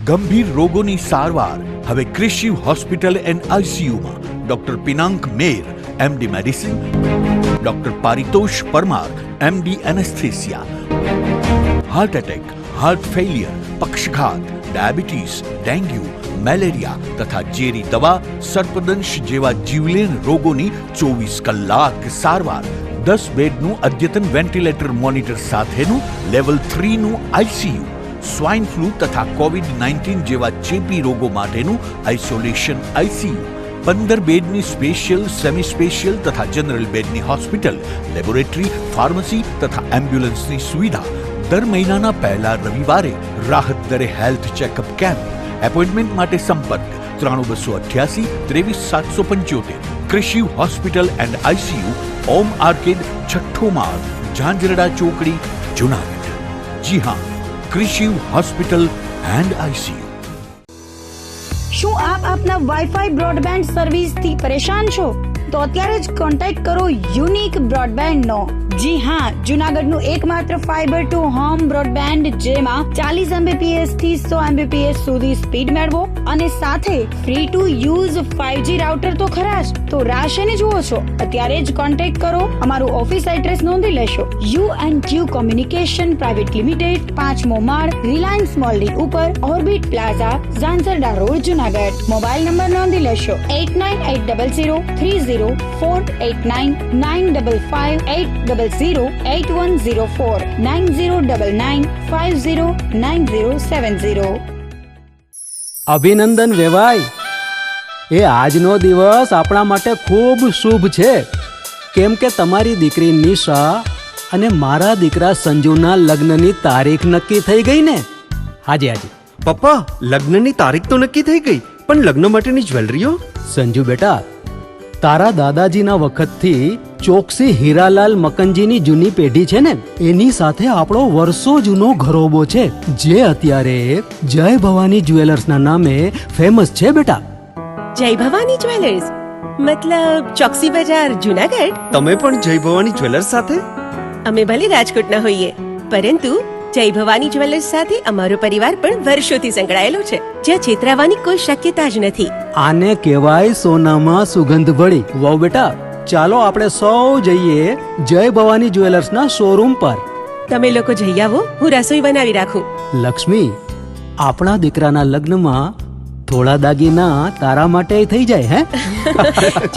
ગંભીર રોગોની સારવાર હવે ક્રિશિવ હોસ્પિટલ એન્ડ આઈસીયુમાં doctor Pinank Mer MD medicine, doctor Paritosh Parmar MD anaesthesia, heart attack, heart failure, પક્ષઘાત, ડાયાબિટીસ, ડેન્ગ્યુ, મેલેરિયા તથા ઝેરી દવા, સર્પદંશ જેવા જીવલેણ રોગોની 24 કલાક સારવાર, 10 બેડનું અદ્યતન વેન્ટિલેટર મોનિટર સાથેનું લેવલ 3નું આઈસીયુ, સ્વાઇન ફ્લૂ તથા કોવિડ-19 જેવા ચેપી રોગો માટેનું આઇસોલેશન આઈસીયુ, 15 બેડની સ્પેશિયલ, સેમી સ્પેશિયલ તથા જનરલ બેડની હોસ્પિટલ, લેબોરેટરી, ફાર્મસી તથા એમ્બ્યુલન્સની સુવિધા, દર મહિનાના પહેલા રવિવારે રાહત દરે હેલ્થ ચેકઅપ કેમ્પ. એપોઇન્ટમેન્ટ માટે સંપર્ક 9288 23775. Krishiv hospital and ICU, Om arcade, છઠ્ઠો માળ, ઝાંઝરડા ચોકડી, જુનાગઢ. જી હા, ક્રિશિવ હોસ્પિટલ એન્ડ આઈસીયુ. શું આપ આપના વાઈફાઈ બ્રોડબેન્ડ સર્વિસ થી પરેશાન છો? તો અત્યારે જ કોન્ટેક્ટ કરો યુનિક બ્રોડબેન્ડ નો. જી હા, જુનાગઢનું એકમાત્ર ફાઈબર ટુ હોમ બ્રોડબેન્ડ જેમાં 40 Mbps થી 100 Mbps સુધી સ્પીડ મેળવો અને સાથે free to use 5G router તો ખરા જ. તો રાહ શેની જુઓ છો? અત્યારે જ કોન્ટેક્ટ કરો. અમારું ઓફિસ એડ્રેસ નોંધી લેશો. U&Q કોમ્યુનિકેશન પ્રાઇવેટ લિમિટેડ, 5મો માળ, રિલાયન્સ મોલની ઉપર, orbit plaza, Zanzarda road, Junagadh. Mobile number નોંધી લેશો 89800304899558008104 9099509070. અભિનંદન વેવાય. એ આજનો દિવસ આપણા માટે ખૂબ શુભ છે, કેમ કે તમારી દીકરી નિશા અને મારા દીકરા સંજુના લગ્નની તારીખ નક્કી થઈ ગઈ ને. હાજી હાજી પપ્પા, લગ્નની તારીખ તો નક્કી થઈ ગઈ, પણ લગ્ન માટેની જ્વેલરીઓ? સંજુ બેટા, તારા દાદાજીના વખતથી ચોકસી હીરાલાલ મકનજીની જૂની પેઢી છે ને, એની સાથે આપણો વર્ષો જૂનો ઘરોબો છે, જે અત્યારે જય ભવાની જ્વેલર્સના નામે ફેમસ છે બેટા. જય ભવાની જ્વેલર્સ મતલબ ચોકસી બજાર, જુનાગઢ? તમે પણ જય ભવાની જ્વેલર્સ સાથે? અમે ભલે રાજકોટના હોઈએ, પરંતુ જય ભવાની જ્વેલર્સ સાથે અમારો પરિવાર પણ વર્ષોથી સંકળાયેલો છે, જ્યાં છેતરાવાની કોઈ શક્યતા જ નથી. આને કહેવાય સોનામાં સુગંધ ભળી. વાવ બેટા, ચાલો આપણે સૌ જઈએ જય ભવાની જ્વેલર્સના શોરૂમ પર. તમે લોકો જઈ આવો, હું રસોઈ બનાવી રાખું. લક્ષ્મી, આપણા દીકરાના લગ્નમાં થોડા દાગીના તારા માટે થઈ જાય. હે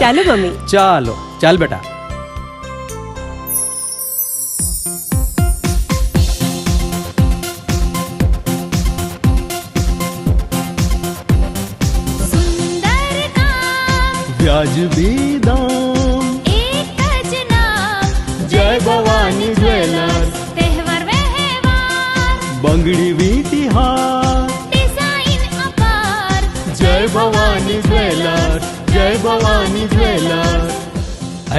ચાલો મમ્મી. ચાલો ચાલ બેટા. વ્યાજબી દામ, એક જ નામ, જય ભવાની જ્વેલર્સ. તહેવાર વ્યવહાર, બંગડી વીંટી હાર, ડિઝાઇન અપાર, જય ભવાની જ્વેલર્સ, જય ભવાની જ્વેલર્સ.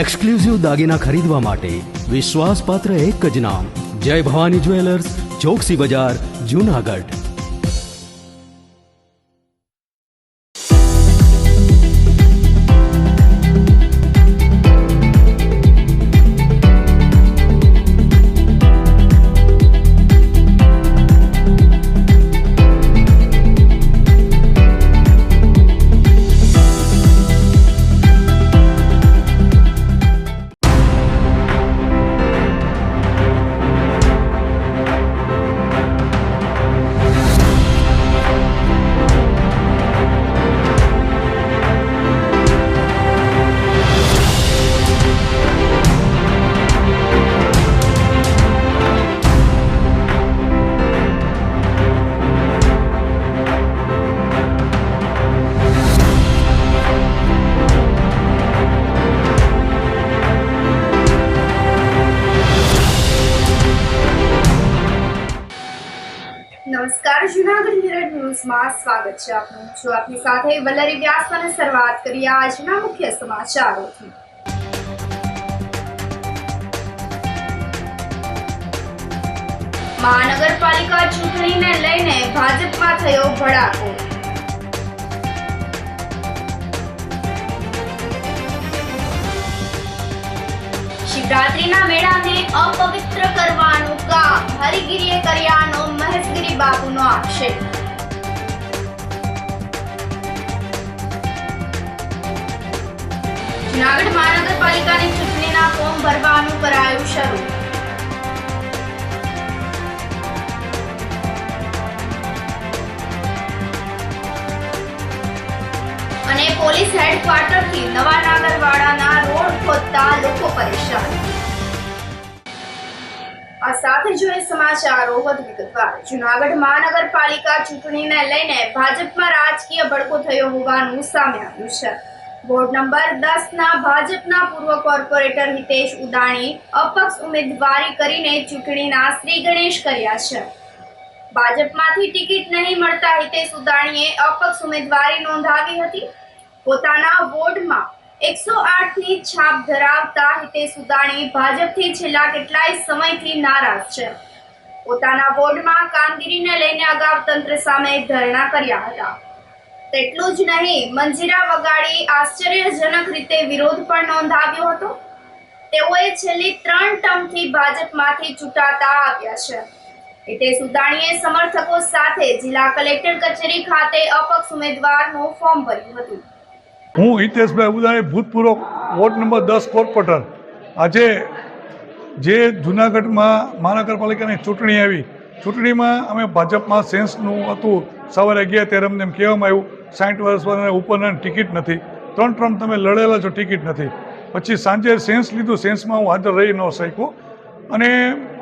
એક્સક્લુઝિવ દાગીના ખરીદવા માટે વિશ્વાસપાત્ર એક જ નામ, જય ભવાની જ્વેલર્સ, ચોકસી બજાર, જુનાગઢ. નમસ્કાર, જુનાગઢ મિરર ન્યૂઝમાં સ્વાગત છે આપનું. છું આપની સાથે વલ્લરી વ્યાસ અને શરૂઆત કરીએ આજના મુખ્ય સમાચારોથી. મહાનગરપાલિકા ચૂંટણીને લઈને ભાજપમાં થયો ભડાકો. શિવરાત્રીના મેળાને અપવિત્ર કરવાનું કામ હરિગીરીએ કર્યાનો મહેશગીરી બાબુનો આક્ષેપ. જૂનાગઢ મહાનગરપાલિકાની ચૂંટણીના ફોર્મ ભરવાનું કરાયું શરૂ. અને પોલીસ હેડક્વાર્ટરથી નવા નાગરવાડાના રોડ ખોદતા લોકો પરેશાન. આ સાથે જોઈએ સમાચારો વધુ વિગતવાર. જૂનાગઢ મહાનગરપાલિકા ચૂંટણીને લઈને ભાજપમાં રાજકીય ભડકો થયો હોવાનું સામે આવ્યું છે. વોર્ડ નંબર 10ના ભાજપના પૂર્વ કોર્પોરેટર હિતેશ ઉદાણી અપક્ષ ઉમેદવારી કરીને ચૂંટણીના શ્રી ગણેશ કર્યા છે. ભાજપમાંથી ટિકિટ નહીં મળતા હિતેશ ઉદાણીએ અપક્ષ ઉમેદવારી નોંધાવી હતી. પોતાના વોર્ડમાં 108ની છાપ ધરાવતા હિતેશ ઉદાણી ભાજપથી છેલ્લા કેટલાય સમયથી નારાજ છે. પોતાના વોર્ડમાં કામગીરીને લઈને અગાઉ તંત્ર સામે ધરણા કર્યા હતા. તેટલું જ નહીં, મંજીરા વગાડી આશ્ચર્યજનક રીતે વિરોધ પણ નોંધાવ્યો હતો. તેઓએ છેલ્લી 3 ટર્મથી ભાજપમાંથી ચૂંટાતા આવ્યા છે. હિતેશ ઉદાણીએ સમર્થકો સાથે જિલ્લા કલેક્ટર કચેરી ખાતે અપક્ષ ઉમેદવારનું ફોર્મ ભર્યું હતું. હું હિતેશભાઈ ઉદાણી, ભૂતપૂર્વ વોર્ડ નંબર 10 કોર્પોરેટર. આજે જે જૂનાગઢમાં મહાનગરપાલિકાની ચૂંટણી આવી, ચૂંટણીમાં અમે ભાજપમાં સેન્સનું હતું. સવારે ગયા ત્યારે અમને એમ કહેવામાં આવ્યું 60 વર્ષવાળાને ઉપરના ટિકિટ નથી, 3 ટર્મ તમે લડેલા છો, ટિકિટ નથી. પછી સાંજે સેન્સ લીધું, સેન્સમાં હું હાજર રહી ન શક્યો. અને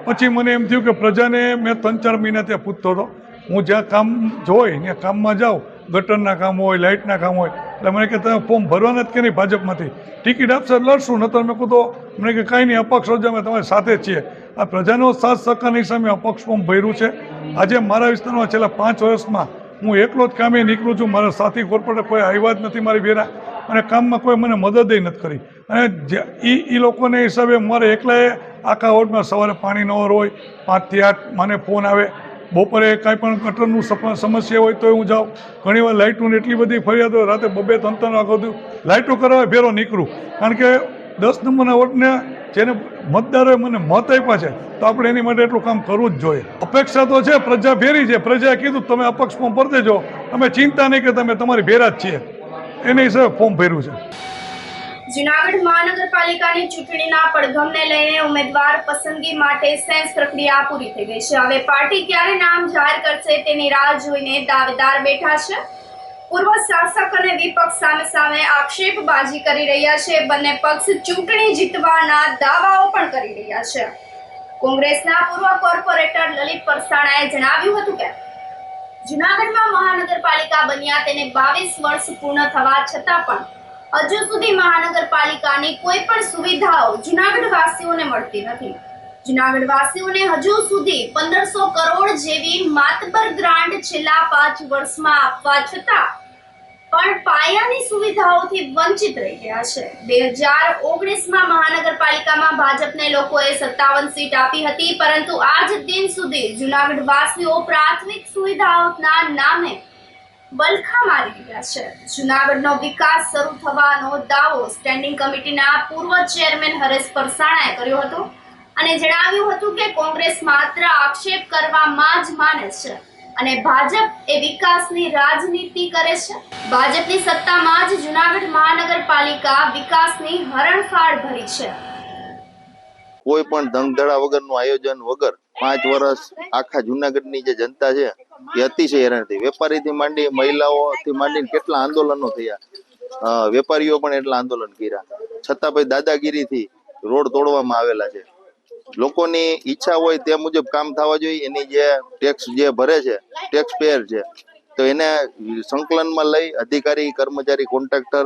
પછી મને એમ થયું કે પ્રજાને મેં 3-4 મહિના ત્યાં પૂછતો હતો. હું જ્યાં કામ જોઈ ત્યાં કામમાં જાઉં, ગટરના કામ હોય, લાઇટના કામ હોય, એટલે મને કે તમે ફોર્મ ભરવાના જ કે નહીં ભાજપમાંથી, ટિકિટ આપશે લડશું, નતર મેં કહું તો મને કે કાંઈ નહીં, અપક્ષ રોજ અમે તમારી સાથે જ છીએ. આ પ્રજાનો સાથ સહકારની સામે અપક્ષ ફોર્મ ભર્યું છે. આજે મારા વિસ્તારમાં છેલ્લા 5 વર્ષમાં હું એકલો જ કામે નીકળું છું. મારા સાથી કોર્પોરેટર કોઈ આવ્યા જ નથી મારી ભેરા, અને કામમાં કોઈ મને મદદ નથી કરી. અને એ લોકોને હિસાબે મારે એકલાએ આખા વોર્ડમાં સવારે પાણી ન હોય, 5 થી 8 મને ફોન આવે. બપોરે કાંઈ પણ ગટરનું સમસ્યા હોય તો હું જાઉં. ઘણીવાર લાઇટોની એટલી બધી ફરિયાદ હોય, રાતે 2-3 વાગ્યા લાઇટો કરવા ભેરો નીકળું. કારણ કે 10 નંબરના વોટને જેને મતદારોએ મને મત આપ્યા છે, તો આપણે એની માટે એટલું કામ કરવું જ જોઈએ. અપેક્ષા તો છે, પ્રજા ભેરી છે. પ્રજાએ કીધું તમે અપક્ષ ફોર્મ ભરી દેજો, અમે ચિંતા નહીં કે તમે તમારી ભેરા જ છીએ, એને હિસાબે ફોર્મ ભર્યું છે. જૂનાગઢ મહાનગરપાલિકાની ચૂંટણીના પડઘમને લઈને ઉમેદવાર પસંદગી માટે સેન્સ પ્રક્રિયા પૂરી થઈ ગઈ છે. હવે પાર્ટી ક્યારે નામ જાહેર કરશે તેની રાહ જોઈને દાવેદાર બેઠા છે. પૂર્વ શાસક અને વિપક્ષ સામે આક્ષેપબાજી કરી રહ્યા છે. બંને પક્ષ ચૂંટણી જીતવાના દાવાઓ પણ કરી રહ્યા છે. કોંગ્રેસના પૂર્વ કોર્પોરેટર લલિત પરસાણાએ જણાવ્યું હતું કે જૂનાગઢમાં મહાનગરપાલિકા બન્યા તેને 22 વર્ષ પૂર્ણ થવા છતાં પણ હજુ સુધી મહાનગરપાલિકાની કોઈ પણ સુવિધાઓ જૂનાગઢ વાસીઓને મળતી નથી. જૂનાગઢ વાસીઓને હજુ સુધી 1500 કરોડ જેવી માતબર ગ્રાન્ટ છેલ્લા 5 વર્ષમાં આપવા છતાં પણ પાયાની સુવિધાઓથી વંચિત રહી ગયા છે. 2019માં મહાનગરપાલિકામાં ભાજપને લોકોએ 57 સીટ આપી હતી, પરંતુ આજ દિન સુધી જૂનાગઢ વાસીઓ પ્રાથમિક સુવિધાઓના નામે વલખા મારી રહ્યા છે. જૂનાગઢનો વિકાસ શરૂ થવાનો દાવો સ્ટેન્ડિંગ કમિટીના પૂર્વ ચેરમેન હરેશ પરસાણાએ કર્યો હતો અને જણાવ્યું હતું કે કોંગ્રેસ માત્ર આક્ષેપ કરવામાં જ માને છે અને ભાજપ એ વિકાસની રાજનીતિ કરે છે. ભાજપની સત્તામાં જ જૂનાગઢ મહાનગરપાલિકા વિકાસની હરણફાળ ભરી છે. કોઈ પણ ધંધડા વગરનું આયોજન વગર 5 વર્ષ આખા જૂનાગઢની જે જનતા છે એ અતિશય હેરાન થઈ. વેપારીથી માંડી મહિલાઓથી માંડીને કેટલા આંદોલનો થયા, વેપારીઓ પણ એટલા આંદોલન કર્યા, છતાં ભાઈ દાદાગીરીથી રોડ તોડવામાં આવેલા છે. લોકોની ઈચ્છા હોય તે મુજબ કામ થવા જોઈએ. એની જે ટેક્સ જે ભરે છે, ટેક્સ પેયર છે, તો એને સંકલનમાં લઈ અધિકારી, કર્મચારી, કોન્ટ્રાક્ટર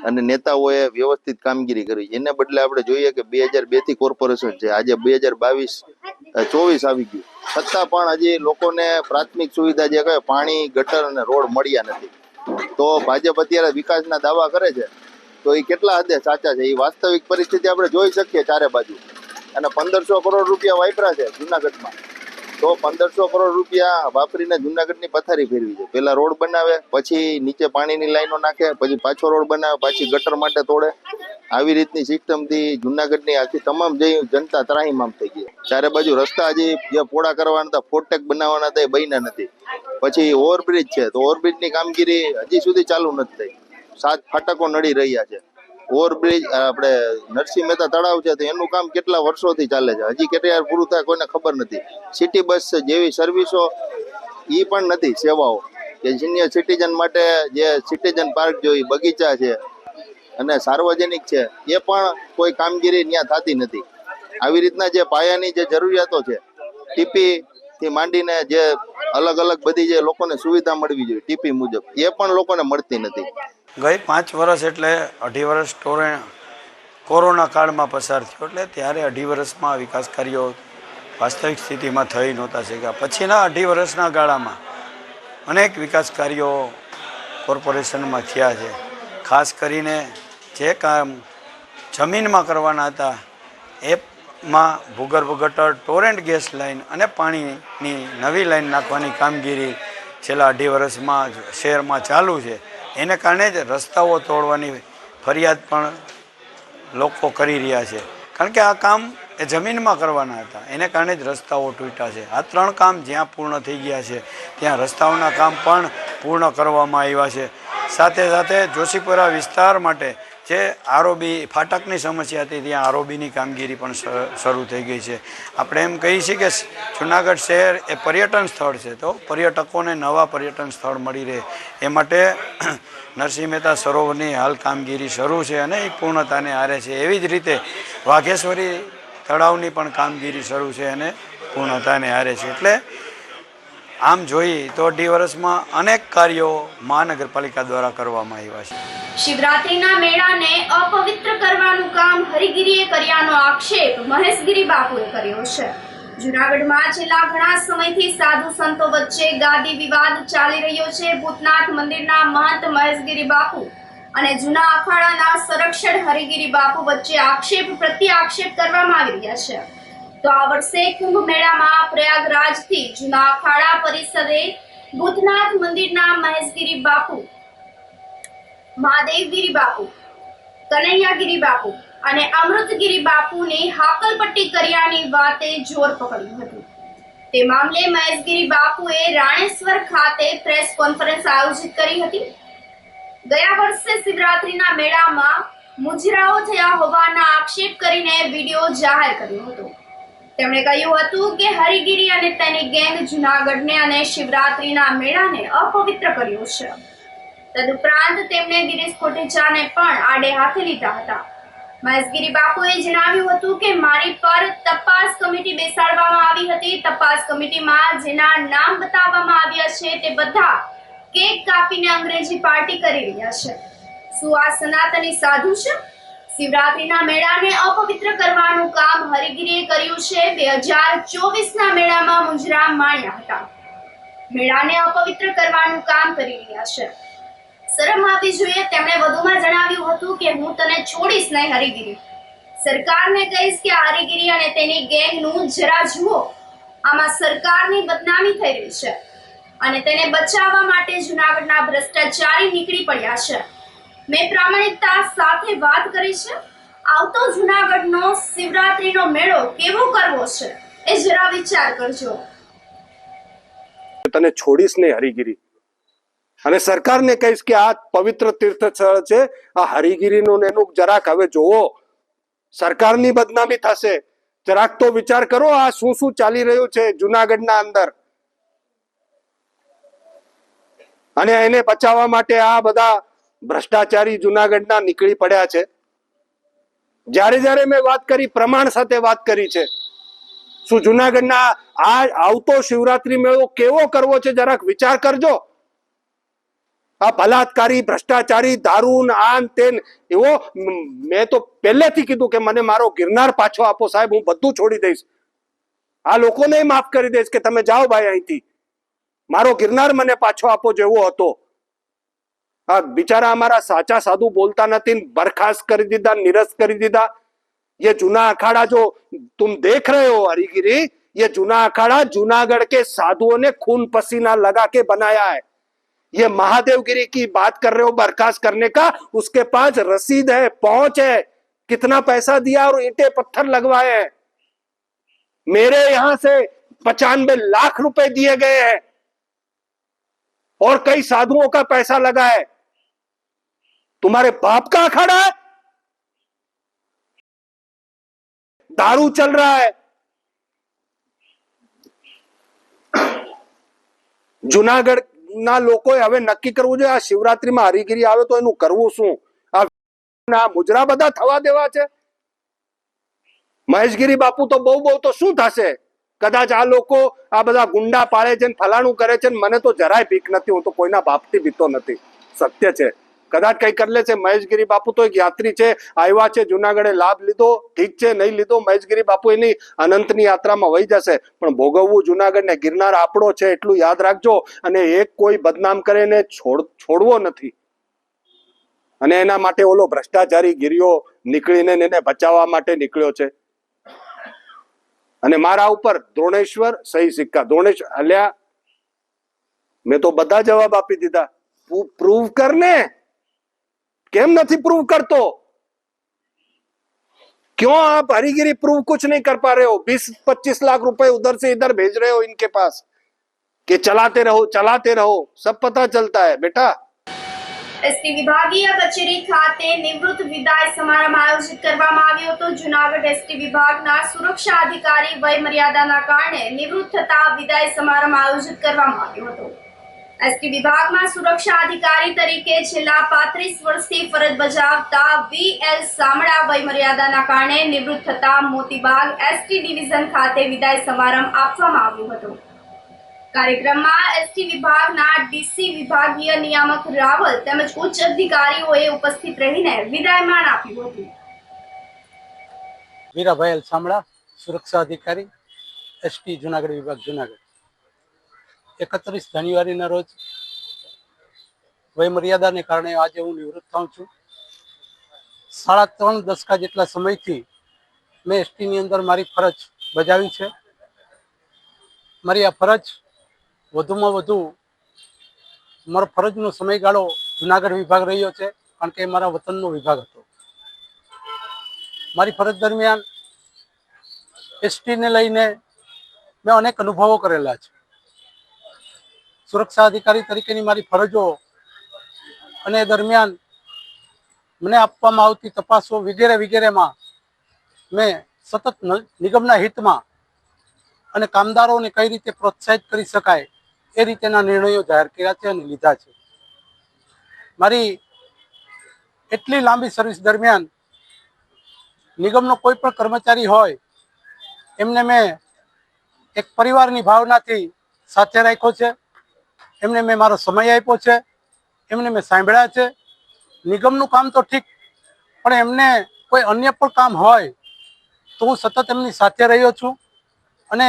અને નેતાઓએ વ્યવસ્થિત કામગીરી કરવી. એને બદલે આપણે જોઈએ કે 2002 થી કોર્પોરેશન છે, આજે 2022-24 આવી ગયું, છતાં પણ હજી લોકોને પ્રાથમિક સુવિધા જે કહે પાણી, ગટર અને રોડ મળ્યા નથી. તો ભાજપ અત્યારે વિકાસના દાવા કરે છે, તો એ કેટલા હદે સાચા છે એ વાસ્તવિક પરિસ્થિતિ આપણે જોઈ શકીએ ચારે બાજુ. અને 1500 કરોડ રૂપિયા વાપરા છે જુનાગઢમાં, તો 1500 કરોડ રૂપિયા વાપરીને જુનાગઢની પથારી ફેરવી છે. પેલા રોડ બનાવે, પછી નીચે પાણીની લાઈનો નાખે, પછી પાછો રોડ બનાવે, પાછી ગટર માટે તોડે. આવી રીતની સિસ્ટમથી જુનાગઢની આખી તમામ જે જનતા ત્રાહીમામ થઈ ગઈ. ચારે બાજુ રસ્તા હજી જે પોળા કરવાના હતા, ફોરટેક બનાવવાના હતા, એ બન્યા નથી. પછી ઓવરબ્રિજ છે, તો ઓવરબ્રિજની કામગીરી હજી સુધી ચાલુ નથી થઈ. 7 ફાટકો નડી રહ્યા છે. ઓવરબ્રિજ આપણે નરસિંહ મહેતા તળાવ છે તો એનું કામ કેટલા વર્ષોથી ચાલે છે, હજી કેટલી પૂરું થાય કોઈને ખબર નથી. સિટી બસ જેવી સર્વિસો એ પણ નથી, સેવાઓ કે સિનિયર સિટીઝન માટે જે સિટીઝન પાર્ક જોઈ, બગીચા છે અને સાર્વજનિક છે એ પણ કોઈ કામગીરી ત્યાં થતી નથી. આવી રીતના જે પાયાની જે જરૂરિયાતો છે, ટીપી થી માંડીને જે અલગ અલગ બધી જે લોકોને સુવિધા મળવી જોઈએ ટીપી મુજબ, એ પણ લોકોને મળતી નથી. ગઈ 5 વર્ષ એટલે 2.5 વર્ષ કોરોના કાળમાં પસાર થયો, એટલે ત્યારે 2.5 વર્ષમાં વિકાસ કાર્યો વાસ્તવિક સ્થિતિમાં થઈ નહોતા શક્યા. પછીના 2.5 વર્ષના ગાળામાં અનેક વિકાસ કાર્યો કોર્પોરેશનમાં થયા છે. ખાસ કરીને જે કામ જમીનમાં કરવાના હતા એમાં ભૂગર્ભ ગટર, ટોરેન્ટ ગેસ લાઇન અને પાણીની નવી લાઇન નાખવાની કામગીરી છેલ્લા 2.5 વર્ષમાં શહેરમાં ચાલુ છે. એને કારણે જ રસ્તાઓ તોડવાની ફરિયાદ પણ લોકો કરી રહ્યા છે, કારણ કે આ કામ એ જમીનમાં કરવાના હતા, એને કારણે જ રસ્તાઓ તૂટ્યા છે. આ 3 કામ જ્યાં પૂર્ણ થઈ ગયા છે ત્યાં રસ્તાઓના કામ પણ પૂર્ણ કરવામાં આવ્યા છે. સાથે સાથે જોશીપુરા વિસ્તાર માટે જે આરઓબી ફાટકની સમસ્યા હતી ત્યાં આરઓબીની કામગીરી પણ શરૂ થઈ ગઈ છે. આપણે એમ કહીએ છીએ કે જુનાગઢ શહેર એ પર્યટન સ્થળ છે, તો પર્યટકોને નવા પર્યટન સ્થળ મળી રહે એ માટે નરસિંહ મહેતા સરોવરની હાલ કામગીરી શરૂ છે અને એ પૂર્ણતાને આરે છે. એવી જ રીતે વાઘેશ્વરી તળાવની પણ કામગીરી શરૂ છે અને પૂર્ણતાને આરે છે. એટલે આમ જોઈએ તો 2.5 વર્ષમાં અનેક કાર્યો મહાનગરપાલિકા દ્વારા કરવામાં આવ્યા છે. શિવરાત્રીના મેળાને અપવિત્ર કરવાનું કામ હરિગીરીએ કર્યાનો આક્ષેપ મહેશગીરી બાપુએ કર્યો છે. જૂનાગઢમાં છેલ્લા ઘણા સમયથી સાધુ સંતો વચ્ચે ગાદી વિવાદ ચાલી રહ્યો છે. ભૂતનાથ મંદિરના મહંત મહેશગીરી બાપુ અને જૂના અખાડાના સંરક્ષક હરિગીરી બાપુ વચ્ચે આક્ષેપ પ્રત્યે આક્ષેપ કરવામાં આવી રહ્યા છે. તો આ વર્ષે કુંભ મેળામાં પ્રયાગરાજથી જૂના અખાડા પરિષદે ભૂતનાથ મંદિરના મહેશગીરી બાપુ, મહાદેવગીરી બાપુ, કનૈયાગીરી બાપુ અને અમૃતગીરી બાપુની હાકલપટ્ટી કર્યાની વાતે જોર પકડ્યું હતું. તે મામલે મહેશગીરી બાપુએ રાણેશ્વર ખાતે પ્રેસ કોન્ફરન્સ આયોજિત કરી હતી. ગયા વર્ષે શિવરાત્રીના મેળામાં મુજરાઓ થયા હોવાના આક્ષેપ કરીને વિડીયો જાહેર કર્યો હતો. તેમણે કહ્યું હતું કે હરિગીરી અને તેની ગેંગ જૂનાગઢને અને શિવરાત્રીના મેળાને અપવિત્ર કર્યો છે. તદુપરાંત તેમણે ગિરીશ કોટેચાને પણ આડે હાથે લીધા હતા. મહેશગીરી બાપુએ જણાવ્યું હતું કે મારી પર તપાસ કમિટી બેસાડવામાં આવી હતી. તપાસ કમિટીમાં જેના નામ બતાવવામાં આવ્યા છે તે બધા કેક કાપીને અંગ્રેજી પાર્ટી કરી રહ્યા છે. શું આ સનાતની સાધુ છે? શિવરાત્રીના મેળાને અપવિત્ર કરવાનું કામ હરિગીરીએ કર્યું છે. 2024ના મેળામાં મુજરા માણ્યા હતા. મેળાને અપવિત્ર કરવાનું કામ કરી રહ્યા છે. શરમ આવવી જોઈએ. તેમણે વધુમાં જણાવ્યું હતું કે હું તને છોડીશ નહીં હરિગીરી. સરકારને કહીશ કે હરિગીરી અને તેની ગેંગનું જરા જુઓ. આમાં સરકારની બદનામી થઈ રહી છે અને તેને બચાવવા માટે જૂનાગઢના ભ્રષ્ટાચારી નીકળી પડ્યા છે. મેં પ્રામાણિકતા સાથે વાત કરી છે. આવતો જૂનાગઢનો શિવરાત્રીનો મેળો કેવો કરવો છે એ જરા વિચાર કરજો. તને છોડીશ નહીં હરિગીરી, અને સરકારને કહીશ કે આ પવિત્ર તીર્થ સ્થળ છે, આ હરિગીરીનું એનું જરાક હવે જોવો. સરકારની બદનામી થશે. જરાક તો વિચાર કરો આ શું શું ચાલી રહ્યું છે જુનાગઢના અંદર, અને એને બચાવવા માટે આ બધા ભ્રષ્ટાચારી જુનાગઢના નીકળી પડ્યા છે. જ્યારે મેં વાત કરી, પ્રમાણ સાથે વાત કરી છે. શું જુનાગઢના આ આવતો શિવરાત્રી મેળો કેવો કરવો છે જરાક વિચાર કરજો. આ બલાત્કારી, ભ્રષ્ટાચારી, દારૂ, આન તેન એવો, મેં તો પહેલેથી કીધું કે મને મારો ગિરનાર પાછો આપો સાહેબ, હું બધું છોડી દઈશ. આ લોકોને માફ કરી દઈશ કે તમે જાઓ ભાઈ અહીંથી, મારો ગિરનાર મને પાછો આપો જેવો હતો. આ બિચારા અમારા સાચા સાધુ બોલતા નથી, બરખાસ્ત કરી દીધા, નિરસ્ત કરી દીધા. ये जूना अखाड़ा जो तुम देख रहे हो हरिगिरी, ये जूना अखाड़ा जूनागढ़ के साधुओं ने खून पसीना लगा के बनाया है. ये महादेवगिरी की बात कर रहे हो बर्खास्त करने का, उसके पास रसीद है, पहुंच है, कितना पैसा दिया और ईंटे पत्थर लगवाए हैं. मेरे यहां से 95 लाख रुपए दिए गए हैं और कई साधुओं का पैसा लगा है. तुम्हारे बाप का अखाड़ा है, दारू चल रहा है। જુનાગઢ ના લોકોએ હવે નક્કી કરવું જોઈએ આ શિવરાત્રીમાં હરિગીરી આવે તો એનું કરવું શું? આ મુજરા બધા થવા દેવા છે? મહેશગીરી બાપુ તો બહુ તો શું થશે? કદાચ આ લોકો આ બધા ગુંડા પાળે છે, ફલાણું કરે છે, મને તો જરાય બીક નથી. હું તો કોઈના બાપથી બીતો નથી, સત્ય છે. કદાચ કઈ કરી લે છે. મહેશગીરી બાપુ તો એક યાત્રી છે, આવ્યા છે જુનાગઢે, લાભ લીધો, ઠીક છે, નહીં લીધો, મહેશગીરી બાપુ એની અનંતની યાત્રામાં વહી જશે. પણ ભોગવવું જુનાગઢ ને ગિરનાર આપણો છે એટલું યાદ રાખજો. અને એક કોઈ બદનામ કરે ને છોડવો નથી. અને એના માટે ઓલો ભ્રષ્ટાચારી ગિરિયો નીકળીને એને બચાવવા માટે નીકળ્યો છે. અને મારા ઉપર દ્રોણેશ્વર સહી સિક્કા, દ્રોણેશ્વર અલ્યા મેં તો બધા જવાબ આપી દીધા. પ્રૂવ કર ને, કેમ નથી प्रूव करतो? क्यों आप हरिगिरी प्रूव कुछ नहीं कर पा रहे हो? 20-25 लाख रुपए उधर से इधर भेज रहे हो इनके पास कि चलाते रहो, सब पता चलता है बेटा. એસટી વિભાગીય કચેરી ખાતે નિવૃત્ત વિદાય સમારંભ આયોજિત કરવામાં આવ્યો હતો. જુનાગઢ એસટી વિભાગના સુરક્ષા અધિકારી વય મર્યાદાના કારણે નિવૃત્ત થતા વિદાય સમારંભ આયોજિત કરવામાં આવ્યો હતો. એસટી વિભાગમાં સુરક્ષા અધિકારી તરીકે છેલ્લા 35 વર્ષથી ફરજ બજાવતા વીએલ સામડા વય મર્યાદાના કારણે નિવૃત્ત થતા મોતીબાગ એસટી ડિવિઝન ખાતે વિદાય સમારંભ આપવામાં આવ્યો હતો. કાર્યક્રમમાં એસટી વિભાગના ડીસી, વિભાગીય નિયામક રાવલ તેમજ ઉચ્ચ અધિકારીઓએ ઉપસ્થિત રહીને વિદાયમાન આપ્યું હતું. વીરાભાઈ સામડા, સુરક્ષા અધિકારી, એસટી જુનાગઢ વિભાગ, જુનાગઢ. 31 જાન્યુઆરીના રોજ વયમર્યાદાને કારણે આજે હું નિવૃત્ત થાઉં છું. 3.5 દશકા જેટલા સમયથી મેં એસટીની અંદર મારી ફરજ બજાવી છે. મારી આ ફરજ વધુમાં વધુ મારો ફરજનો સમયગાળો જુનાગઢ વિભાગ રહ્યો છે, કારણ કે એ મારા વતનનો વિભાગ હતો. મારી ફરજ દરમિયાન એસટીને લઈને મેં અનેક અનુભવો કરેલા છે. સુરક્ષા અધિકારી તરીકેની મારી ફરજો અને દરમિયાન મને આપવામાં આવતી તપાસો વગેરે વગેરેમાં મેં સતત નિગમના હિતમાં અને કામદારોને કઈ રીતે પ્રોત્સાહિત કરી શકાય એ રીતેના નિર્ણયો જાહેર કર્યા છે અને લીધા છે. મારી એટલી લાંબી સર્વિસ દરમિયાન નિગમનો કોઈ પણ કર્મચારી હોય એમને મેં એક પરિવારની ભાવનાથી સાથે રાખ્યો છે. એમને મેં મારો સમય આપ્યો છે, એમને મેં સાંભળ્યા છે. નિગમનું કામ તો ઠીક, પણ એમને કોઈ અન્ય પણ કામ હોય તો હું સતત એમની સાથે રહ્યો છું. અને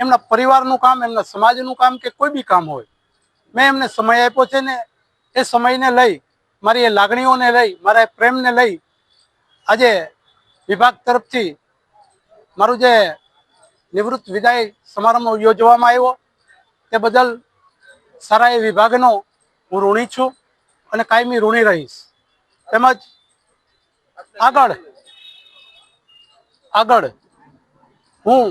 એમના પરિવારનું કામ, એમના સમાજનું કામ કે કોઈ બી કામ હોય, મેં એમને સમય આપ્યો છે. ને એ સમયને લઈ, મારી એ લાગણીઓને લઈ, મારા એ પ્રેમને લઈ આજે વિભાગ તરફથી મારું જે નિવૃત્ત વિદાય સમારંભ યોજવામાં આવ્યો તે બદલ સારા એ વિભાગનો હું ઋણી છું અને કાયમી ઋણી રહીશ. તેમજ આગળ હું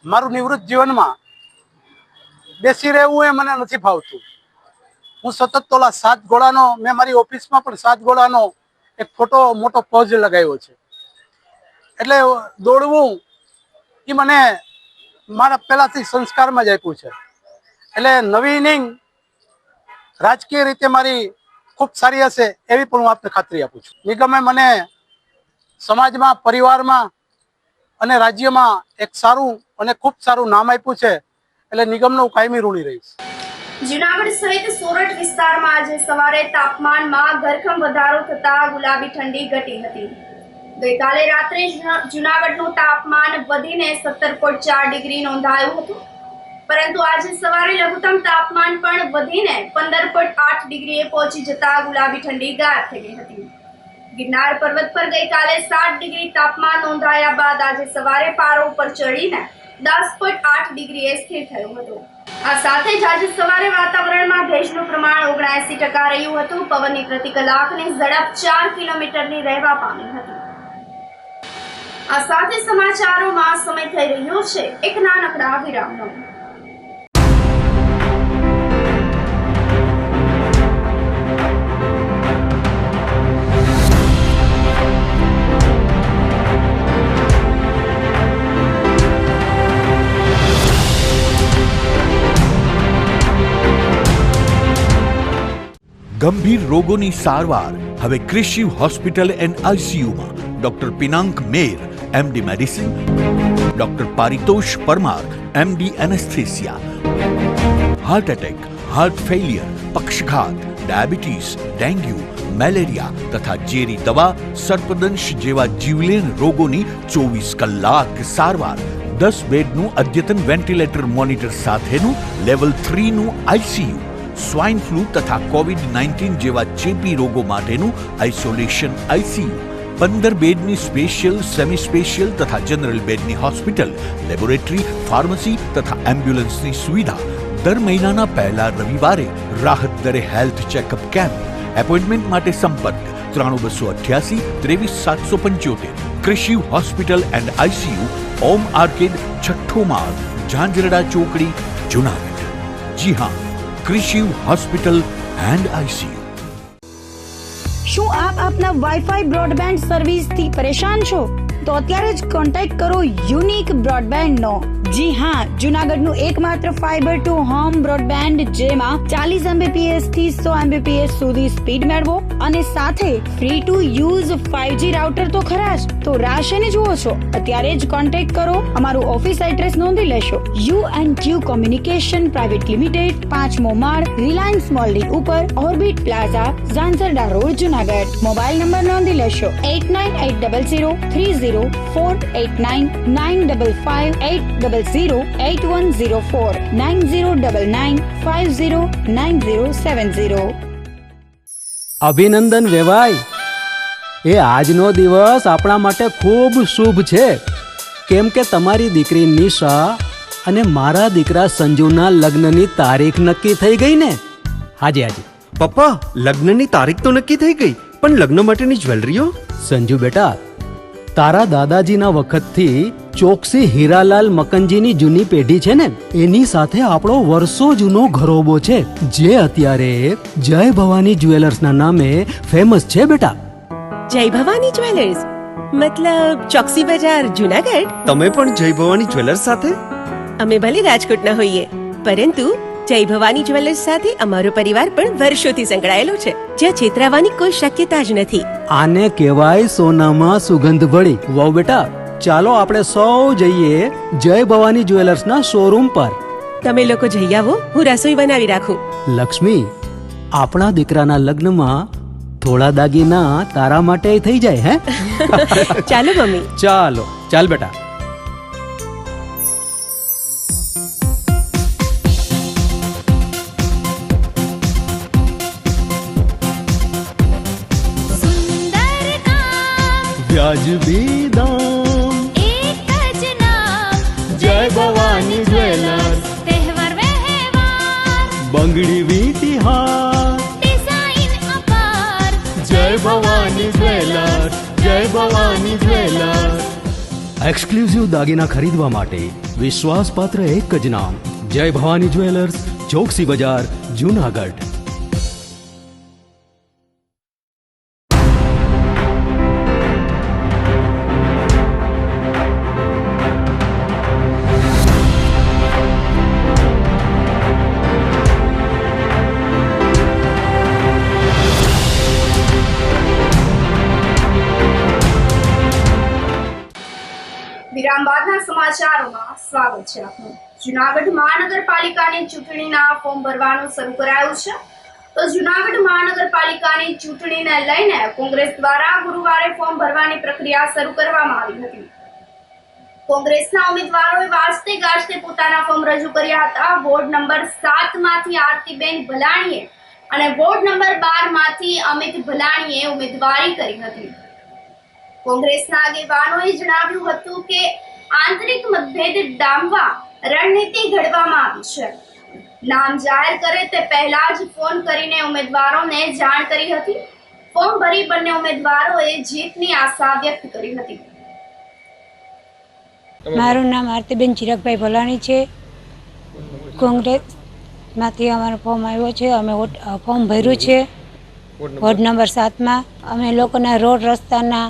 મારું નિવૃત્ત જીવનમાં બેસી રહેવું એ મને નથી ફાવતું. હું સતત ઓલા 7 ઘોડાનો, મેં મારી ઓફિસમાં પણ 7 ઘોડાનો એક મોટો પોઝ લગાવ્યો છે. એટલે દોડવું એ મને મારા પહેલાથી સંસ્કારમાં જ આપ્યું છે. એટલે નવી ઇનિંગ રાજકીય રીતે મારી ખૂબ સારી હશે એવી પણ હું આપને ખાતરી આપું છું. નિગમે મને સમાજમાં, પરિવારમાં અને રાજ્યમાં એક સારું અને ખૂબ સારું નામ આપ્યું છે. એટલે નિગમનો કાયમી ઋણી રહીશ. જુનાગઢ સહિત સોરઠ વિસ્તારમાં આજે સવારે તાપમાનમાં ધરખમ વધારો થતા ગુલાબી ઠંડી ઘટી હતી. ગઈકાલે રાત્રે જુનાગઢનું તાપમાન વધીને 17.4 ડિગ્રી નોંધાયું હતું, પરંતુ આજે સવારે લઘુત્તમ તાપમાન પણ વધીને 15.8 ડિગ્રીએ પહોંચી જતા ગુલાબી ઠંડી ગાયબ થઈ ગઈ હતી. ગિરનાર પર્વત પર ગઈકાલે 7 ડિગ્રી તાપમાન નોંધાયા બાદ આજે સવારે પારો ઉપર ચડીને 10.8 ડિગ્રીએ સ્થિર થયો હતો. આ સાથે જ આજે સવારે વાતાવરણમાં ભેજનું પ્રમાણ 79% રહ્યું હતું. પવનની પ્રતિ કલાકની ઝડપ 4 કિલોમીટરની રહેવા પામી હતી. આ સાથે સમાચારોમાં સમય થઈ રહ્યો છે એક નાનકડા વિરામનો. ગંભીર રોગોની સારવાર હવે કૃષિ હોસ્પિટલ એન્ડ આઈસીયુમાં doctor Pinank Mer MD medicine, doctor Paritosh Parmar MD anaesthesia, heart attack, heart failure, પક્ષઘાત, ડાયાબિટીસ, ડેન્ગ્યુ, મેલેરિયા તથા ઝેરી દવા, સર્પદંશ જેવા જીવલેણ રોગોની 24 કલાક સારવાર, 10 બેડનું અદ્યતન વેન્ટિલેટર મોનિટર સાથેનું લેવલ 3નું આઈસીયુ, સ્વાઇન ફ્લૂ તથા કોવિડ-19 જેવા ચેપી રોગો માટેનું આઇસોલેશન આઈસીયુ, 15 બેડની સ્પેશિયલ, સેમી સ્પેશિયલ તથા જનરલ બેડની હોસ્પિટલ, લેબોરેટરી, ફાર્મસી તથા એમ્બ્યુલન્સની સુવિધા, દર મહિનાના પહેલા રવિવારે રાહત દરે હેલ્થ ચેકઅપ કેમ્પ. એપોઇન્ટમેન્ટ માટે સંપર્ક 9288 23775. કૃષિ hospital and ICU, Om arcade, છઠ્ઠો માળ, ઝાંઝરડા ચોકડી, જુનાગઢ. જી હા, કૃષિ હોસ્પિટલ એન્ડ આઈસીયુ. શું આપ આપના વાઈફાઈ બ્રોડબેન્ડ સર્વિસથી પરેશાન છો? તો અત્યારે જ કોન્ટેક્ટ કરો યુનિક બ્રોડબેન્ડ નો. જી હા, જુનાગઢનું એકમાત્ર ફાઈબર ટુ હોમ બ્રોડબેન્ડ, જેમાં 40 Mbps થી 100 Mbps સુધી સ્પીડ મેળવો અને સાથે free to use 5G router તો ખરા જ. તો રાહ શેની જુઓ છો? અત્યારે જ કોન્ટેક્ટ કરો. અમારું ઓફિસ એડ્રેસ નોંધી લેશો. U&Q કોમ્યુનિકેશન પ્રાઇવેટ લિમિટેડ, 5મો માળ, રિલાયન્સ મોલની ઉપર, orbit plaza, Zanzarda road, Junagadh. Mobile number નોંધી લેશો 8980030489 955 8008104 9099509070. અભિનંદન વેવાય. એ આજનો દિવસ આપણા માટે ખૂબ શુભ છે, કેમ કે તમારી દીકરી નિશા અને મારા દીકરા સંજુના લગ્નની તારીખ નક્કી થઈ ગઈ ને. હાજી હાજી પપ્પા, લગ્નની તારીખ તો નક્કી થઈ ગઈ, પણ લગ્ન માટેની જ્વેલરીઓ? સંજુ બેટા, તારા દાદાજીના વખતથી ચોકસી હીરાલાલ મકનજીની જૂની પેઢી છે ને, એની સાથે આપણો વર્ષો જૂનો ઘરોબો છે, જે અત્યારે જય ભવાની જ્વેલર્સના નામે ફેમસ છે બેટા. જય ભવાની જ્વેલર્સ મતલબ ચોકસી બજાર, જુનાગઢ? તમે પણ જય ભવાની જ્વેલર્સ સાથે? અમે ભલે રાજકોટના હોઈએ, પરંતુ જય ભવાની જ્વેલર્સ સાથે અમારો પરિવાર પણ વર્ષોથી સંકળાયેલો છે, જ્યાં છેતરાવાની કોઈ શક્યતા જ નથી. આને કહેવાય સોનામાં સુગંધ ભળી. વાવ બેટા, ચાલો આપણે સૌ જઈએ જય ભવાની જ્વેલર્સના શોરૂમ પર. તમે લોકો જઈ આવો, હું રસોઈ બનાવી રાખું. લક્ષ્મી, આપણા દીકરાના લગ્નમાં થોડા દાગીના તારા માટે થઈ જાય હે. ચાલો મમ્મી. ચાલો ચાલ બેટા. સુંદર કામ વ્યાજબી દામ, એક જ નામ જય ભવાની જ્વેલર્સ. તહેવાર વ્યવહાર બંગડી વીંટી હાર, ડિઝાઇન અપાર જય ભવાની જ્વેલર્સ, જય ભવાની જ્વેલર્સ. એક્સક્લુઝિવ દાગીના ખરીદવા માટે વિશ્વાસપાત્ર એક જ નામ, જય ભવાની જ્વેલર્સ, ચોકસી બજાર, જુનાગઢ. વિરામ બાદના સમાચારોમાં સ્વાગત છે આપનું. જુનાગઢ મહાનગરપાલિકાની ચૂંટણીના ફોર્મ ભરવાનું શરૂ કરાયું છે. તો જુનાગઢ મહાનગરપાલિકાની ચૂંટણીને લઈને કોંગ્રેસ દ્વારા ગુરુવારે ફોર્મ ભરવાની પ્રક્રિયા શરૂ કરવામાં આવી હતી. કોંગ્રેસના ઉમેદવારોએ વાજતે ગાજતે પોતાના ફોર્મ રજૂ કર્યા હતા. વોર્ડ નંબર 7 માંથી આરતીબેન ભલાણીએ અને વોર્ડ નંબર 12 માંથી અમિત ભલાણીએ ઉમેદવારી કરી હતી. કોંગ્રેસના આગેવાનોએ જણાવ્યું હતું કે આંતરિક મતભેદ ડામવા રણનીતિ ઘડવામાં આવી છે. નામ જાહેર કરે તે પહેલા જ ફોન કરીને ઉમેદવારોને જાણ કરી હતી. ફોર્મ ભરી બંને ઉમેદવારોએ જીતની આશા વ્યક્ત કરી હતી. મારું નામ આરતીબેન ચિરાગભાઈ ભલાણી છે. કોંગ્રેસમાંથી અમારો ફોર્મ આવ્યો છે. અમે ફોર્મ ભર્યું છે વોર્ડ નંબર 7માં. અમે લોકોના રોડ રસ્તાના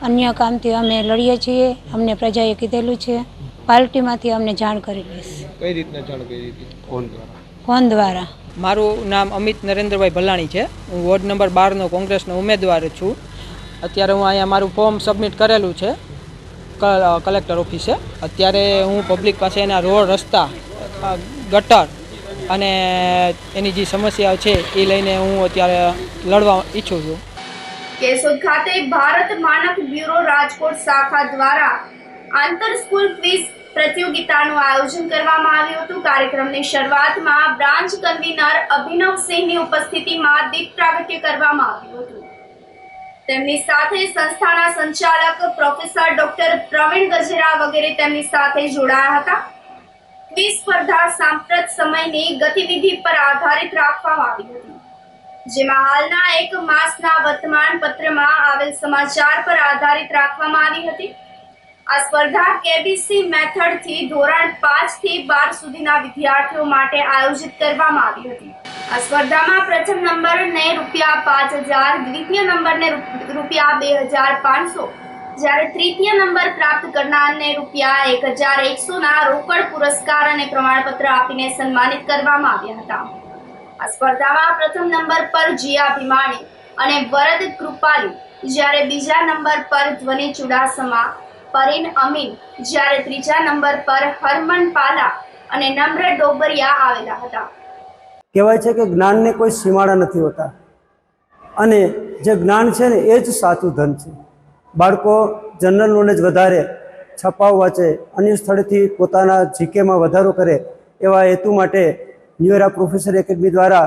અન્ય કામથી અમે લડીએ છીએ. અમને પ્રજાએ કીધેલું છે પાર્ટીમાંથી અમને જાણ કરી લઈશ. કઈ રીતના જાણ કરી હતી? ફોન દ્વારા. ફોન દ્વારા. મારું નામ અમિત નરેન્દ્રભાઈ ભલાણી છે. હું વોર્ડ નંબર 12નો કોંગ્રેસનો ઉમેદવાર છું. અત્યારે હું અહીંયા મારું ફોર્મ સબમિટ કરેલું છે કલેક્ટર ઓફિસે. અત્યારે હું પબ્લિક પાસે એના રોડ, રસ્તા, ગટર અને એની જે સમસ્યાઓ છે એ લઈને હું અત્યારે લડવા ઈચ્છું છું. કેશોદ ખાતે ભારત માનક બ્યુરો રાજકોટ શાખા દ્વારા આંતર સ્કૂલ ક્વિઝ પ્રતિયોગિતાનું આયોજન કરવામાં આવ્યું હતું. કાર્યક્રમની શરૂઆતમાં બ્રાન્ચ કન્વીનર અભિનવસિંહની ઉપસ્થિતિમાં દીપ પ્રાગટ્ય કરવામાં આવ્યું હતું. તેમની સાથે સંસ્થાના સંચાલક પ્રોફેસર ડોક્ટર પ્રવીણ ગજેરા વગેરે તેમની સાથે જોડાયા હતા. ક્વિઝ સ્પર્ધા સાંપ્રત સમયની ગતિવિધિ પર આધારિત રાખવામાં આવી હતી, જેમાં હાલના એક માસના વર્તમાન પત્રમાં આવેલ સમાચાર પર આધારિત રાખવામાં આવી હતી. આ સ્પર્ધા કેબીસી મેથડથી ધોરણ 5 થી 12 સુધીના વિદ્યાર્થીઓ માટે આયોજિત કરવામાં આવી હતી. આ સ્પર્ધામાં પ્રથમ નંબરને ₹5,000, દ્વિતીય નંબરને ₹2,500, જ્યારે તૃતીય નંબર પ્રાપ્ત કરનારને ₹1,100ના રોકડ પુરસ્કાર અને પ્રમાણપત્ર આપીને સન્માનિત કરવામાં આવ્યા હતા. આ સ્પર્ધામાં પ્રથમ નંબર પર જીયા ભીમાણી અને વરદ કૃપાલી, જ્યારે બીજા નંબર પર ધ્વનિ ચુડાસમા, પરીન અમીન, જ્યારે ત્રીજા નંબર પર હરમન પાલા અને નમ્ર ડોબરિયા આવેલા હતા. કહેવાય છે કે જ્ઞાનને કોઈ સીમાડા નથી હોતા અને જે જ્ઞાન છે ને એ જ સાચું ધન છે. બાળકો જનરલ નોલેજ વધારે, છપાવ વાંચે, અન્ય સ્થળેથી પોતાના જીકેમાં વધારો કરે એવા હેતુ માટે ન્યુ એરા પ્રોફેસર એકેડમી દ્વારા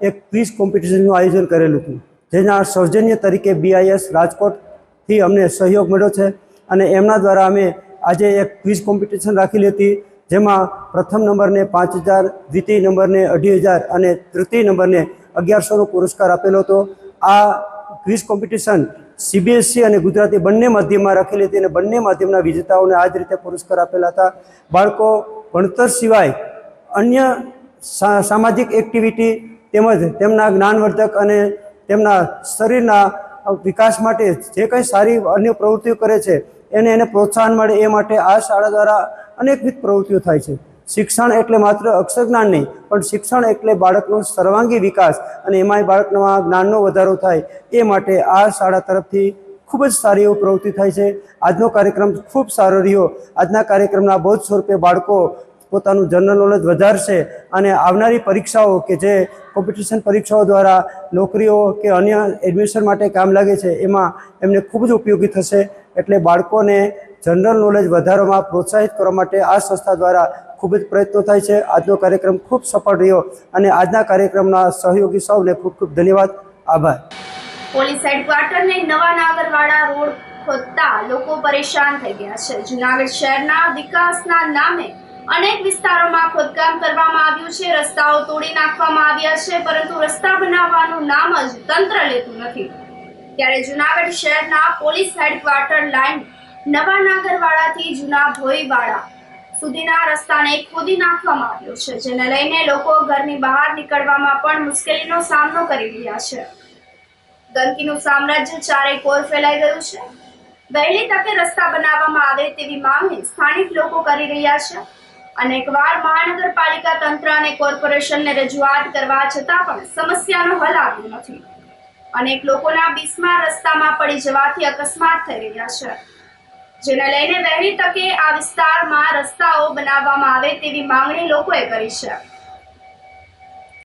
એક ક્વિઝ કોમ્પિટિશનનું આયોજન કરેલું હતું, જેના સૌજન્ય તરીકે BIS રાજકોટથી અમને સહયોગ મળ્યો છે અને એમના દ્વારા અમે આજે એક ક્વિઝ કોમ્પિટિશન રાખેલી હતી, જેમાં પ્રથમ નંબરને 5,000, દ્વિતીય નંબરને 2,500 અને તૃતીય નંબરને 1,100નો પુરસ્કાર આપેલો હતો. આ ક્વિઝ કોમ્પિટિશન CBSE અને ગુજરાતી બંને માધ્યમમાં રાખેલી હતી અને બંને માધ્યમના વિજેતાઓને આ જ રીતે પુરસ્કાર આપેલા હતા. બાળકો ભણતર સિવાય અન્ય સામાજિક એક્ટિવિટી તેમજ તેમના જ્ઞાનવર્ધક અને તેમના શરીરના વિકાસ માટે જે કંઈ સારી અન્ય પ્રવૃત્તિઓ કરે છે એને પ્રોત્સાહન મળે એ માટે આ શાળા દ્વારા અનેકવિધ પ્રવૃત્તિઓ થાય છે. શિક્ષણ એટલે માત્ર અક્ષર જ્ઞાન નહીં, પણ શિક્ષણ એટલે બાળકનો સર્વાંગી વિકાસ અને એમાંય બાળકના જ્ઞાનનો વધારો થાય એ માટે આ શાળા તરફથી ખૂબ જ સારી એવી પ્રવૃત્તિ થાય છે. આજનો કાર્યક્રમ ખૂબ સારો રહ્યો. આજના કાર્યક્રમના બોધ સ્વરૂપે બાળકો પોતાનું જનરલ નોલેજ વધારશે અને આવનારી પરીક્ષાઓ કે જે કોમ્પિટિશન પરીક્ષાઓ દ્વારા નોકરીઓ કે અન્ય એડમિશન માટે કામ લાગે છે એમાં એમને ખૂબ જ ઉપયોગી થશે. એટલે બાળકોને જનરલ નોલેજ વધારવામાં પ્રોત્સાહિત કરવા માટે આ સંસ્થા દ્વારા ખૂબ જ પ્રયત્નો થાય છે. આજનો કાર્યક્રમ ખૂબ સફળ રહ્યો અને આજના કાર્યક્રમના સહયોગી સૌને ખૂબ ખૂબ ધન્યવાદ, આભાર. પોલીસ હેડક્વાર્ટરને નવા નાગરવાડા રોડ ખોદતા લોકો પરેશાન થઈ ગયા છે. જૂનાગઢ શહેરના વિકાસના નામે અનેક વિસ્તારોમાં ખોદકામ કરવામાં આવ્યું છે. રસ્તાઓ તોડી નાખવામાં આવ્યા છે, પરંતુ રસ્તા બનાવવાનું નામ જ તંત્ર લેતું નથી. ત્યારે જૂનાગઢ શહેરના પોલીસ હેડક્વાર્ટર લાઇન નવા નાગરવાડાથી જૂના ભોઈવાડા સુધીના રસ્તાને ખોદી નાખવામાં આવ્યો છે, જેને લઈને લોકો ઘરની બહાર નીકળવામાં પણ મુશ્કેલીનો સામનો કરી રહ્યા છે. ગંદકીનું સામ્રાજ્ય ચારે કોર ફેલાઈ ગયું છે. વહેલી તકે રસ્તા બનાવવામાં આવે તેવી માંગણી સ્થાનિક લોકો કરી રહ્યા છે. અનેકવાર મહાનગરપાલિકા તંત્ર અને કોર્પોરેશનને રજૂઆત કરવા છતાં પણ સમસ્યાનો હલ આવ્યો નથી. અનેક લોકોના બિસ્માર રસ્તામાં પડી જવાથી અકસ્માત થઈ રહ્યા છે, જેને લઈને વહેલી તકે આ વિસ્તારમાં રસ્તાઓ બનાવવામાં આવે તેવી માંગણી લોકોએ કરી છે.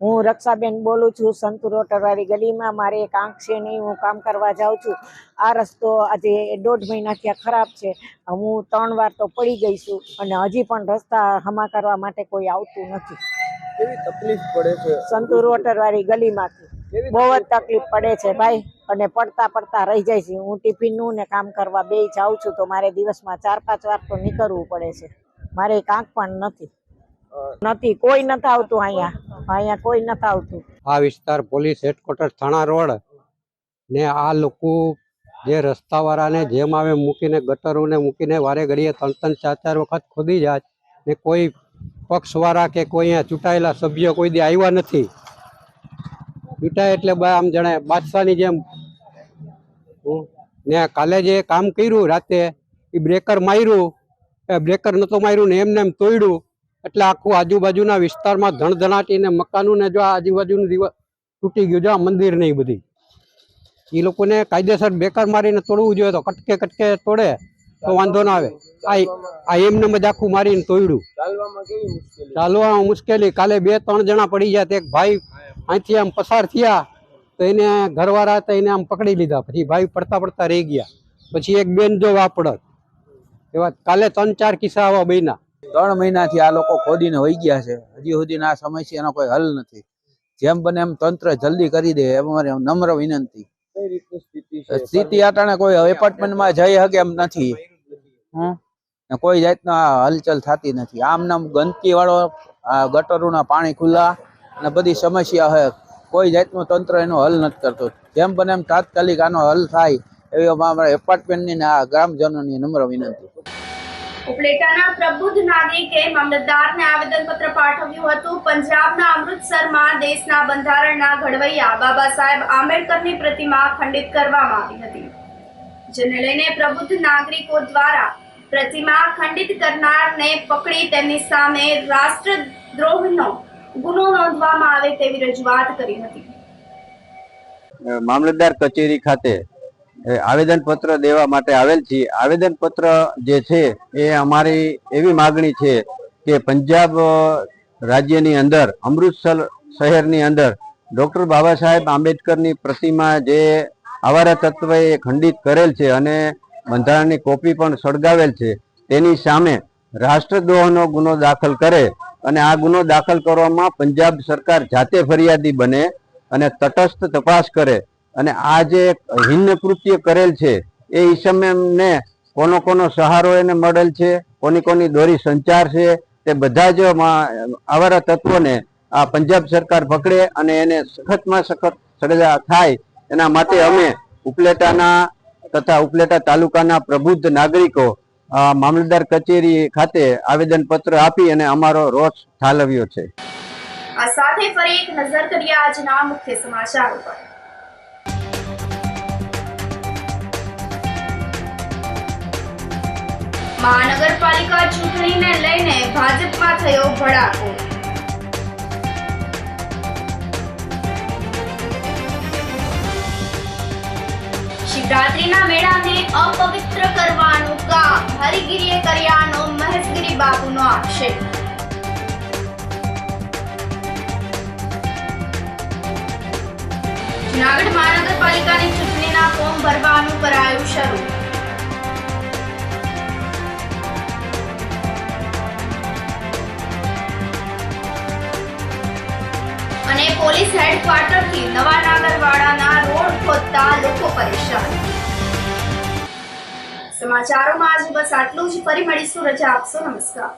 હું રક્ષાબેન બોલું છું, સંતુ રોટરવાળી ગલીમાં. મારે એક આંખ છે નહીં, હું કામ કરવા જાઉં છું. આ રસ્તો આજે 1.5 મહિનાથી ખરાબ છે. હું 3 વાર તો પડી ગઈ છું અને હજી પણ રસ્તા હમા કરવા માટે કોઈ આવતું નથી. કેવી તકલીફ પડે છે? સંતુ રોટરવાળી ગલીમાંથી બહુ જ તકલીફ પડે છે ભાઈ, અને પડતા રહી જાય છે. હું ટિફિનનું ને કામ કરવા બે જાઉં છું તો મારે દિવસમાં 4-5 વાર તો નીકળવું પડે છે. મારે એક આંખ પણ નથી, કોઈ નથી આવતું અહીંયા કોઈ નથી આવતું. આ વિસ્તાર પોલીસ હેડક્વાર્ટર થાણા રોડ ને આ લોકો જે રસ્તાવાળાને જેમ આવે મૂકીને ગટરોને મૂકીને વારે ઘડીએ 3-3, 4-4 વખત ખોદી જાય ને કોઈ પક્ષવાળા કે કોઈ અહીંયા ચૂંટાયેલા સભ્યો કોઈ દી આવ્યા નથી. ચૂંટાય એટલે આમ જાણે બાદશાહની જેમ. ને કાલે જે કામ કર્યું રાતે એ બ્રેકર માર્યું, બ્રેકર નહોતો માર્યું ને એમને એમ તોડ્યું એટલે આખું આજુબાજુના વિસ્તારમાં ધણધણાટીને મકાનો ને જો આ આજુબાજુનું દિવસ તૂટી ગયું છે, આ મંદિર ને એ બધી એ લોકોને કાયદેસર બેકાર મારીને તોડવું જોઈએ. તો કટકે કટકે તોડે તો વાંધો ના આવે. આ એમને જ આખું મારીને તોડ્યું. ચાલવામાં મુશ્કેલી. કાલે 2-3 જણા પડી ગયા. એક ભાઈ અહીંથી આમ પસાર થયા તો એને ઘરવાળા હતા એને આમ પકડી લીધા. પછી ભાઈ પડતા પડતા રહી ગયા. પછી એક બેન જો વાપડત એવા કાલે 3-4 કિસ્સા આવા બન્યા. 3 મહિનાથી આ લોકો ખોદીને વહી ગયા છે. હજી સુધી આ સમસ્યાનો કોઈ હલ નથી. જેમ બને એમ તંત્ર જલ્દી કરી દે એમ અમારી નમ્ર વિનંતી. સ્થિતિ અટાણે કોઈ એપાર્ટમેન્ટમાં જઈ શકે એમ નથી. કોઈ જાતના હલચલ થતી નથી. આમ નામ ગંદકી વાળો ગટરોના પાણી ખુલ્લા અને બધી સમસ્યા હોય. કોઈ જાતનું તંત્ર એનો હલ નથી કરતો. જેમ બને એમ તાત્કાલિક આનો હલ થાય એવી અમારા એપાર્ટમેન્ટની આ ગ્રામજનોની નમ્ર વિનંતી. ઉપલેટાના પ્રબુદ્ધ નાગરિકે મામલતદારને આવેદનપત્ર પાઠવ્યું હતું. પંજાબના અમૃતસરમાં દેશના બંધારણના ઘડવૈયા બાબા સાહેબ આંબેડકરની પ્રતિમા ખંડિત કરવામાં આવી હતી, જેને લઈને પ્રબુદ્ધ નાગરિકો દ્વારા પ્રતિમા ખંડિત કરનારને પકડી તેમની સામે રાષ્ટ્રદ્રોહનો ગુનો નોંધવામાં આવે તેવી રજૂઆત કરી હતી. મામલતદાર કચેરી ખાતે આવેદન પત્ર દેવા માટે આવેલ છીએ. આવેદન પત્ર જે છે એ અમારી એવી માગણી છે કે પંજાબ રાજ્યની અંદર અમૃતસર શહેરની અંદર ડૉક્ટર બાબા સાહેબ આંબેડકરની પ્રતિમા જે આવારા તત્વએ ખંડિત કરેલ છે અને બંધારણની કોપી પણ સળગાવેલ છે, તેની સામે રાષ્ટ્રદ્રોહનો ગુનો દાખલ કરે અને આ ગુનો દાખલ કરવામાં પંજાબ સરકાર જાતે ફરિયાદી બને અને તટસ્થ તપાસ કરે અને આ જે હિન્ન કૃત્ય કરેલ છે એ ઈસમને કોનો સહારો એને મળેલ છે, કોની દોરી સંચાર છે, તે બધા જ આવારા તત્વોને આ પંજાબ સરકાર પકડે અને એને સખતમાં સખત સજા થાય એના માટે અમે ઉપલેટાના તથા ઉપલેટા તાલુકાના પ્રબુદ્ધ નાગરિકો મામલતદાર કચેરી ખાતે આવેદન પત્ર આપી અને અમારો રોષ ઠાલવ્યો છે. આ સાથે ફરી એક નજર કરીએ આજના મુખ્ય સમાચારો પર. મહાનગરપાલિકા ચૂંટણીને લઈને ભાજપમાં થયો ભડાકો. શિવરાત્રીના મેળાને અપવિત્ર કરવાનું કામ હરિગીરીએ કર્યાનો મહેશગીરી બાબુનો આક્ષેપ. જૂનાગઢ મહાનગરપાલિકાની ચૂંટણીના ફોર્મ ભરવાનું કરાયું શરૂ. અને પોલીસ હેડક્વાર્ટરથી નવા નાગરવાડાના રોડ ખોદતા લોકો પરેશાન. સમાચારોમાં આજે બસ આટલું જ. ફરી મળીશું. રજા આપશો. નમસ્કાર.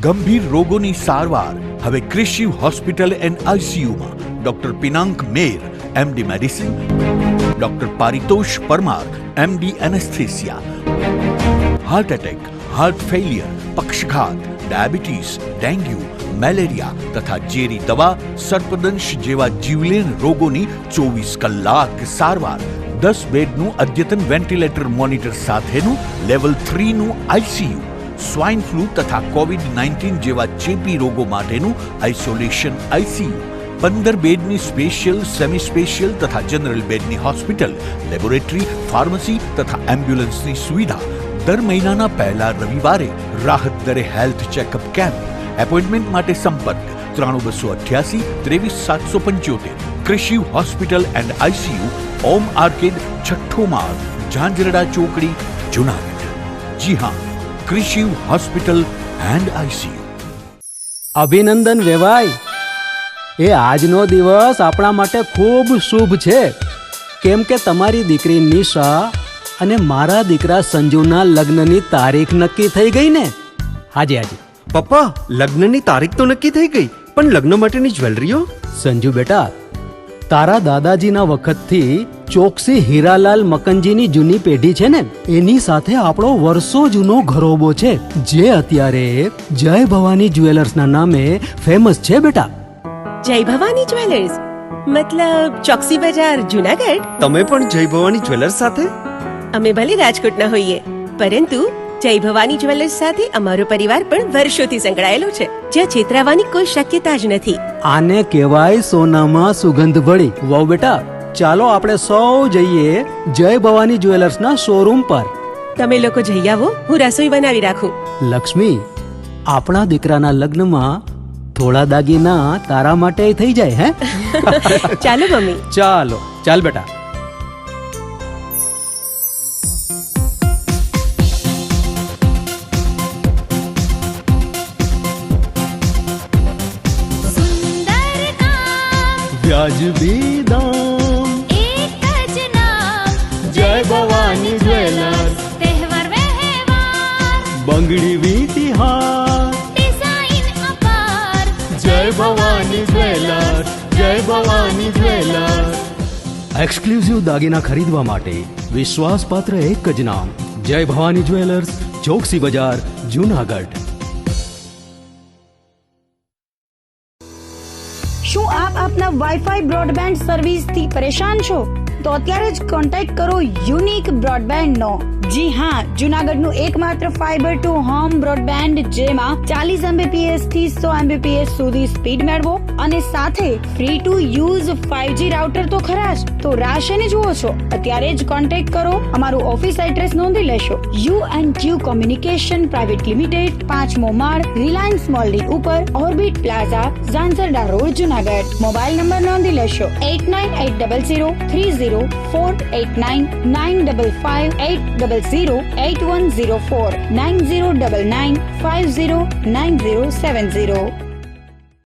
ગંભીર રોગોની સારવાર હવે ક્રિશિવ હોસ્પિટલ એન્ડ આઈસીયુમાં doctor Pinank Mer MD medicine, doctor Paritosh Parmar MD anaesthesia, heart attack, heart failure, પક્ષઘાત, ડાયાબિટીસ, ડેન્ગ્યુ, મેલેરિયા તથા ઝેરી દવા, સર્પદંશ જેવા જીવલેણ રોગોની 24 કલાક સારવાર. 10 બેડનું અદ્યતન વેન્ટિલેટર મોનિટર સાથેનું લેવલ 3નું આઈસીયુ, સ્વાઇન ફ્લૂ તથા કોવિડ-19 જેવા ચેપી રોગો માટેનું આઇસોલેશન આઈસીયુ, 15 બેડની સ્પેશિયલ, સેમી સ્પેશિયલ તથા જનરલ બેડની હોસ્પિટલ, લેબોરેટરી, ફાર્મસી તથા એમ્બ્યુલન્સની સુવિધા. દર મહિનાના પહેલા રવિવારે રાહત દરે હેલ્થ ચેકઅપ કેમ્પ. એપોઇન્ટમેન્ટ માટે સંપર્ક 9288 23775. Krishiv hospital and ICU, Om arcade, છઠ્ઠો માળ, ઝાંઝરડા ચોકડી, જુનાગઢ. જી હા, ક્રિશિવ હોસ્પિટલ એન્ડ આઈસીયુ. અભિનંદન વેવાઈ, એ આજનો દિવસ આપણા માટે ખૂબ શુભ છે, કેમ કે તમારી દીકરી નિશા અને મારા દીકરા સંજુના લગ્નની તારીખ નક્કી થઈ ગઈ ને. હાજી હાજી. પપ્પા લગ્નની તારીખ તો નક્કી થઈ ગઈ, પણ લગ્ન માટેની જ્વેલરીઓ? સંજુ બેટા, તારા દાદાજીના વખતથી ચોકસી હીરાલાલ મકનજીની જૂની પેઢી છે ને, એની સાથે આપણો વર્ષો જૂનો ઘરોબો છે, જે અત્યારે જય ભવાની જ્વેલર્સના નામે ફેમસ છે બેટા. જય ભવાની જ્વેલર્સ મતલબ ચોકસી બજાર જુનાગઢ? તમે પણ જય ભવાની જ્વેલર્સ સાથે? અમે ભલે રાજકોટના હોઈએ, પરંતુ જય ભવાની જ્વેલર્સ સાથે અમારો પરિવાર પણ વર્ષોથી સંકળાયેલો છે, જ્યાં છેતરાવાની કોઈ શક્યતા જ નથી. આને કહેવાય સોનામાં સુગંધ ભળી. વાવ બેટા, ચાલો આપણે સૌ જઈએ જય ભવાની જ્વેલર્સના શોરૂમ પર. તમે લોકો જઈ આવો, હું રસોઈ બનાવી રાખું. લક્ષ્મી, આપણા દીકરાના લગ્નમાં થોડા દાગીના તારા માટે થઈ જાય હે? ચાલો મમ્મી. ચાલો ચાલ બેટા. વ્યાજબી દામ, એક જ નામ, જય ભવાની જ્વેલર્સ. તહેવાર વ્યવહાર, બંગડી વીટી હાર, ડિઝાઇન અપાર, જય ભવાની જ્વેલર્સ, જય ભવાની જ્વેલર્સ. એક્સક્લુઝિવ દાગીના ખરીદવા માટે વિશ્વાસપાત્ર એક જ નામ, જય ભવાની જ્વેલર્સ, ચોકસી બજાર, જુનાગઢ. શું આપ આપના વાઈફાઈ બ્રોડબેન્ડ સર્વિસથી પરેશાન છો? તો અત્યારે જ કોન્ટેક્ટ કરો યુનિક બ્રોડબેન્ડ નો. જી હા, જુનાગઢનું એકમાત્ર ફાઈબર ટુ હોમ બ્રોડબેન્ડ, જેમાં 40 Mbps થી 100 Mbps સુધી સ્પીડ મેળવો અને સાથે free to use 5G router તો ખરા જ. તો રાહ શેને જુઓ છો? અત્યારે જ કોન્ટેક્ટ કરો. અમારું ઓફિસ એડ્રેસ નોંધી લેશો. U&Q કોમ્યુનિકેશન પ્રાઇવેટ લિમિટેડ, 5મો માળ, રિલાયન્સ મોલની ઉપર, orbit plaza, Zanzarda road, Junagadh. Mobile number નોંધી લેશો 898003048995580081049099509070.